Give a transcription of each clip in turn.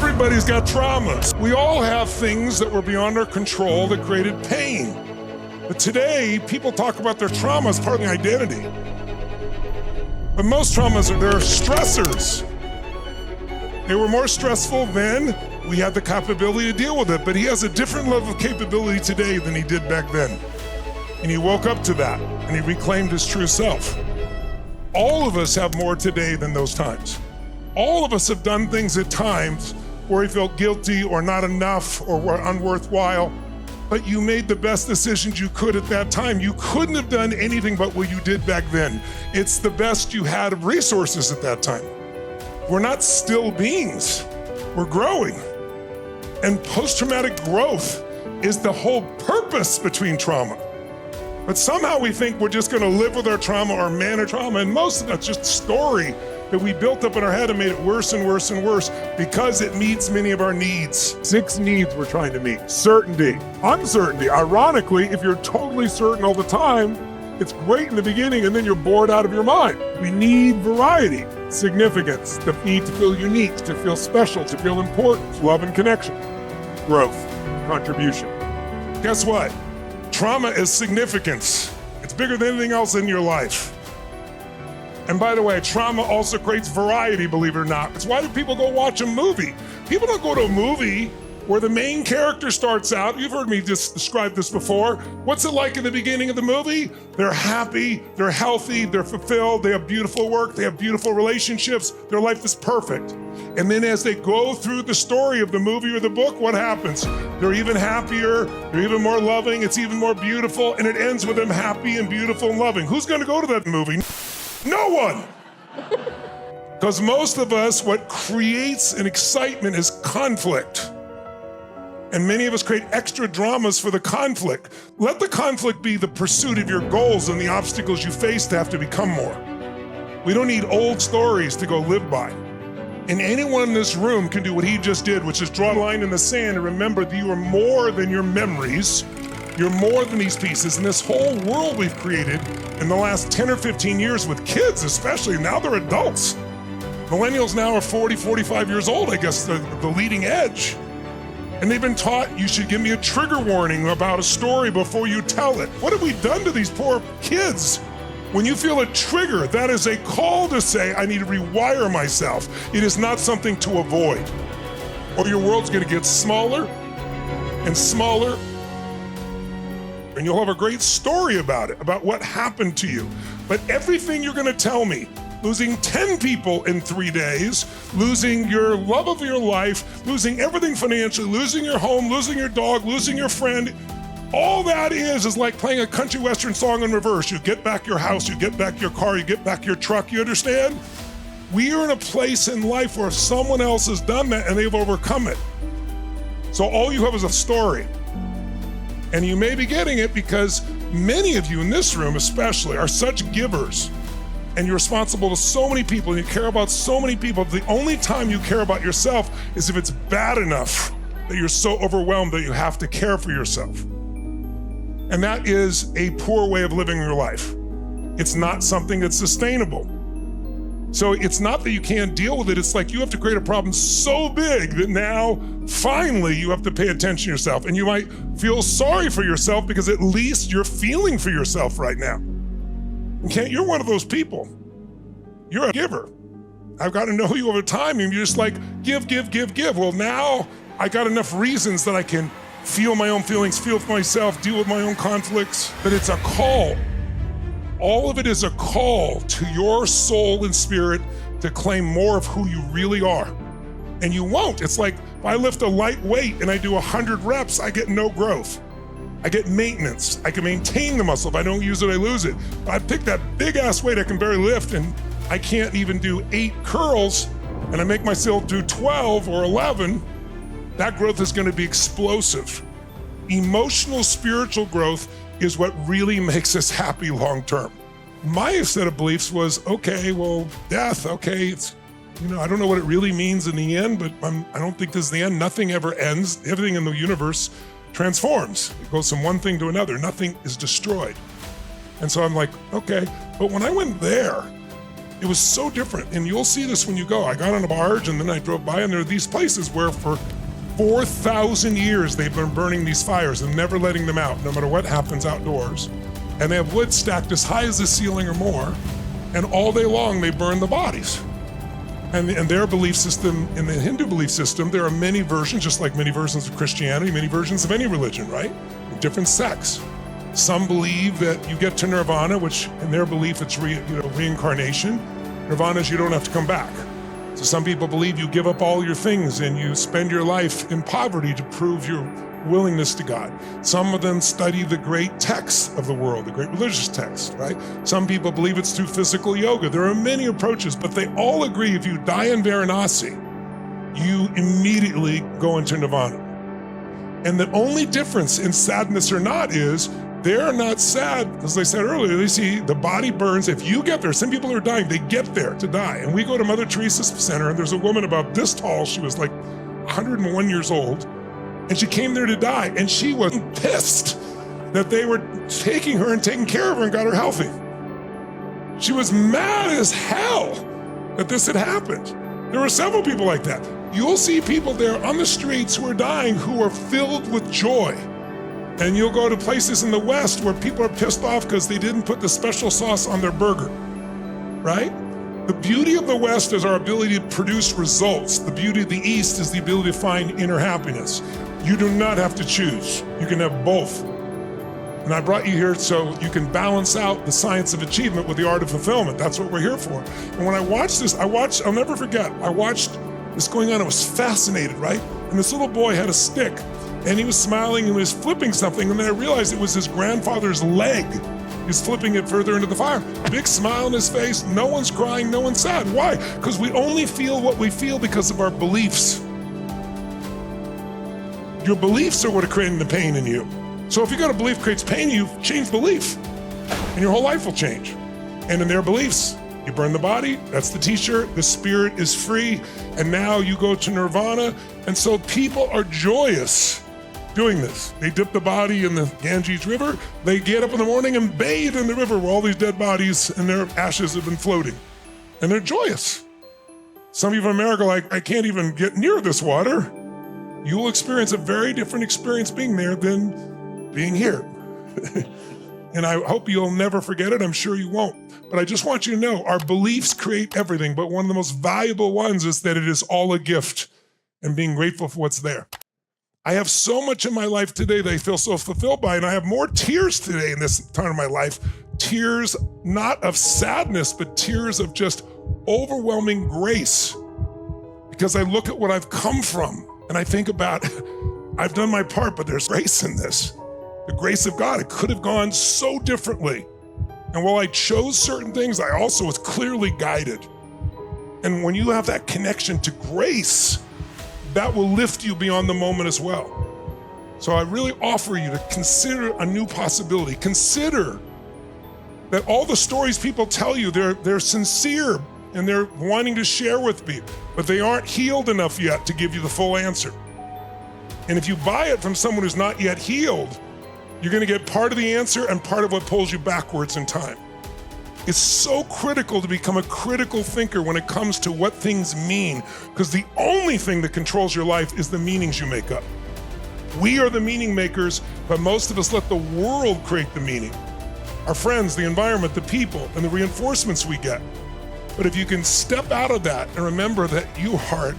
Everybody's got traumas. We all have things that were beyond our control that created pain. But today, people talk about their trauma as part of the identity. But most traumas they're stressors. They were more stressful then. We had the capability to deal with it, but he has a different level of capability today than he did back then. And he woke up to that, and he reclaimed his true self. All of us have more today than those times. All of us have done things at times where we felt guilty or not enough or were unworthwhile, but you made the best decisions you could at that time. You couldn't have done anything but what you did back then. It's the best you had of resources at that time. We're not still beings, we're growing. And post-traumatic growth is the whole purpose between trauma. But somehow we think we're just gonna live with our trauma or manage trauma, and most of that's just a story that we built up in our head and made it worse and worse and worse because it meets many of our needs. 6 needs we're trying to meet. Certainty, uncertainty. Ironically, if you're totally certain all the time, it's great in the beginning and then you're bored out of your mind. We need variety, significance, the need to feel unique, to feel special, to feel important, love and connection, growth, contribution. Guess what? Trauma is significance. It's bigger than anything else in your life. And by the way, trauma also creates variety, believe it or not. It's why do people go watch a movie? People don't go to a movie where the main character starts out. You've heard me just describe this before. What's it like in the beginning of the movie? They're happy, they're healthy, they're fulfilled, they have beautiful work, they have beautiful relationships, their life is perfect. And then as they go through the story of the movie or the book, what happens? They're even happier, they're even more loving, it's even more beautiful, and it ends with them happy and beautiful and loving. Who's gonna go to that movie? No one! Because most of us, what creates an excitement is conflict. And many of us create extra dramas for the conflict. Let the conflict be the pursuit of your goals and the obstacles you face to have to become more. We don't need old stories to go live by. And anyone in this room can do what he just did, which is draw a line in the sand and remember that you are more than your memories. You're more than these pieces. And this whole world we've created in the last 10 or 15 years with kids especially, now they're adults. Millennials now are 40, 45 years old, I guess, the leading edge. And they've been taught you should give me a trigger warning about a story before you tell it. What have we done to these poor kids? When you feel a trigger, that is a call to say, I need to rewire myself. It is not something to avoid. Or your world's gonna get smaller and smaller, and you'll have a great story about it, about what happened to you. But everything you're gonna tell me, losing 10 people in 3 days, losing your love of your life, losing everything financially, losing your home, losing your dog, losing your friend, all that is like playing a country western song in reverse. You get back your house, you get back your car, you get back your truck, you understand? We are in a place in life where someone else has done that and they've overcome it. So all you have is a story. And you may be getting it because many of you in this room especially are such givers. And you're responsible to so many people and you care about so many people. The only time you care about yourself is if it's bad enough that you're so overwhelmed that you have to care for yourself. And that is a poor way of living your life. It's not something that's sustainable. So it's not that you can't deal with it, it's like you have to create a problem so big that now, finally, you have to pay attention to yourself. And you might feel sorry for yourself because at least you're feeling for yourself right now. Okay, you're one of those people. You're a giver. I've got to know you over time, and you're just like, give. Well, now I got enough reasons that I can feel my own feelings, feel for myself, deal with my own conflicts, but it's a call. All of it is a call to your soul and spirit to claim more of who you really are. And you won't. It's like if I lift a light weight and I do 100 reps, I get no growth. I get maintenance. I can maintain the muscle. If I don't use it, I lose it. If I pick that big ass weight I can barely lift and I can't even do 8 curls and I make myself do 12 or 11, that growth is going to be explosive. Emotional, spiritual growth is what really makes us happy long term. My set of beliefs was, okay, well, death, okay, it's, I don't know what it really means in the end, but I don't think this is the end. Nothing ever ends. Everything in the universe transforms. It goes from one thing to another. Nothing is destroyed. And so I'm like, okay, but when I went there, It was so different, and you'll see this when you go. I got on a barge and then I drove by, and there are these places where for 4,000 years they've been burning these fires and never letting them out, no matter what happens outdoors. And they have wood stacked as high as the ceiling or more, and all day long they burn the bodies. And in their belief system, in the Hindu belief system, there are many versions, just like many versions of Christianity, many versions of any religion, right? Different sects. Some believe that you get to nirvana, which in their belief it's reincarnation. Nirvana is you don't have to come back. So some people believe you give up all your things and you spend your life in poverty to prove your willingness to God. Some of them study the great texts of the world, the great religious texts, right? Some people believe it's through physical yoga. There are many approaches, but they all agree if you die in Varanasi, you immediately go into nirvana. And the only difference in sadness or not is they're not sad, as I said earlier, they see the body burns. If you get there, some people are dying, they get there to die. And we go to Mother Teresa's center, and there's a woman about this tall, she was like 101 years old, and she came there to die, and she was pissed that they were taking her and taking care of her and got her healthy. She was mad as hell that this had happened. There were several people like that. You'll see people there on the streets who are dying who are filled with joy. And you'll go to places in the West where people are pissed off because they didn't put the special sauce on their burger, right? The beauty of the West is our ability to produce results. The beauty of the East is the ability to find inner happiness. You do not have to choose. You can have both. And I brought you here so you can balance out the science of achievement with the art of fulfillment. That's what we're here for. And when I watched this, I'll never forget, I watched this going on. I was fascinated, right? And this little boy had a stick, and he was smiling and was flipping something, and then I realized it was his grandfather's leg. He's flipping it further into the fire. Big smile on his face, no one's crying, no one's sad. Why? Because we only feel what we feel because of our beliefs. Your beliefs are what are creating the pain in you. So if you got a belief creates pain, you change belief, and your whole life will change. And in their beliefs, you burn the body, that's the t-shirt, the spirit is free, and now you go to nirvana. And so people are joyous doing this. They dip the body in the Ganges River, they get up in the morning and bathe in the river where all these dead bodies and their ashes have been floating. And they're joyous. Some of you in America are like, I can't even get near this water. You will experience a very different experience being there than being here. And I hope you'll never forget it. I'm sure you won't. But I just want you to know, our beliefs create everything, but one of the most valuable ones is that it is all a gift and being grateful for what's there. I have so much in my life today that I feel so fulfilled by, and I have more tears today in this time of my life. Tears not of sadness, but tears of just overwhelming grace. Because I look at what I've come from, and I think about, I've done my part, but there's grace in this. The grace of God. It could have gone so differently. And while I chose certain things, I also was clearly guided. And when you have that connection to grace, that will lift you beyond the moment as well. So I really offer you to consider a new possibility. Consider that all the stories people tell you, they're sincere and they're wanting to share with me, but they aren't healed enough yet to give you the full answer. And if you buy it from someone who's not yet healed, you're gonna get part of the answer and part of what pulls you backwards in time. It's so critical to become a critical thinker when it comes to what things mean, because the only thing that controls your life is the meanings you make up. We are the meaning makers, but most of us let the world create the meaning. Our friends, the environment, the people, and the reinforcements we get. But if you can step out of that and remember that you are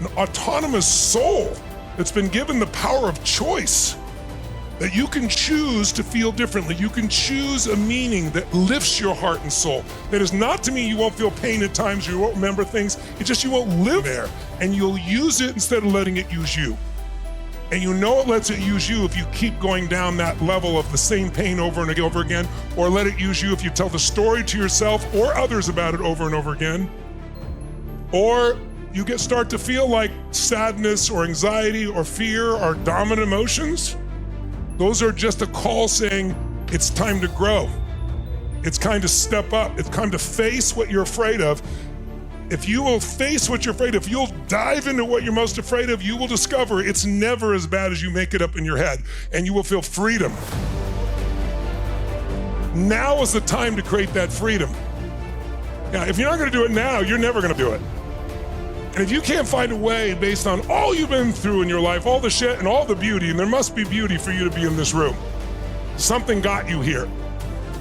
an autonomous soul that's been given the power of choice, that you can choose to feel differently. You can choose a meaning that lifts your heart and soul. That is not to mean you won't feel pain at times, you won't remember things. It's just you won't live there, and you'll use it instead of letting it use you. And you know it lets it use you if you keep going down that level of the same pain over and over again, or let it use you if you tell the story to yourself or others about it over and over again. Or you start to feel like sadness or anxiety or fear are dominant emotions. Those are just a call saying it's time to grow. It's time to step up. It's time to face what you're afraid of. If you will face what you're afraid of, if you'll dive into what you're most afraid of, you will discover it's never as bad as you make it up in your head, and you will feel freedom. Now is the time to create that freedom. Yeah, if you're not gonna do it now, you're never gonna do it. And if you can't find a way based on all you've been through in your life, all the shit and all the beauty, and there must be beauty for you to be in this room. Something got you here.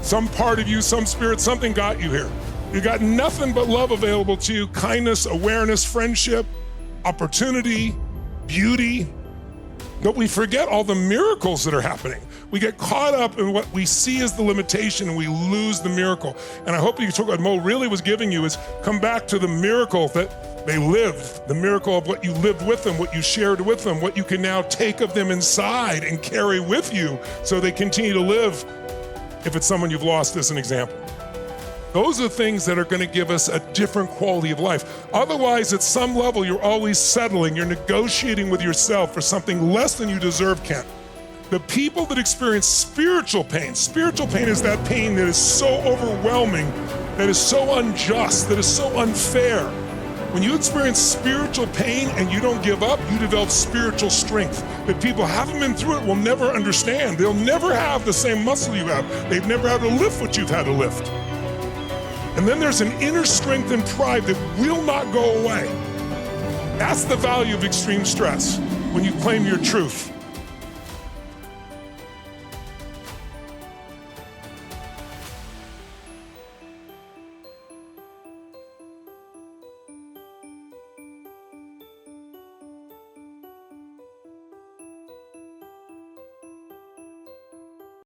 Some part of you, some spirit, something got you here. You got nothing but love available to you, kindness, awareness, friendship, opportunity, beauty. But we forget all the miracles that are happening. We get caught up in what we see as the limitation and we lose the miracle. And I hope you took what Mo really was giving you is come back to the miracle that they lived, the miracle of what you lived with them, what you shared with them, what you can now take of them inside and carry with you so they continue to live if it's someone you've lost as an example. Those are things that are going to give us a different quality of life. Otherwise, at some level, you're always settling. You're negotiating with yourself for something less than you deserve, Kent. The people that experience spiritual pain is that pain that is so overwhelming, that is so unjust, that is so unfair. When you experience spiritual pain and you don't give up, you develop spiritual strength that people who haven't been through it will never understand. They'll never have the same muscle you have. They've never had to lift what you've had to lift. And then there's an inner strength and pride that will not go away. That's the value of extreme stress when you claim your truth.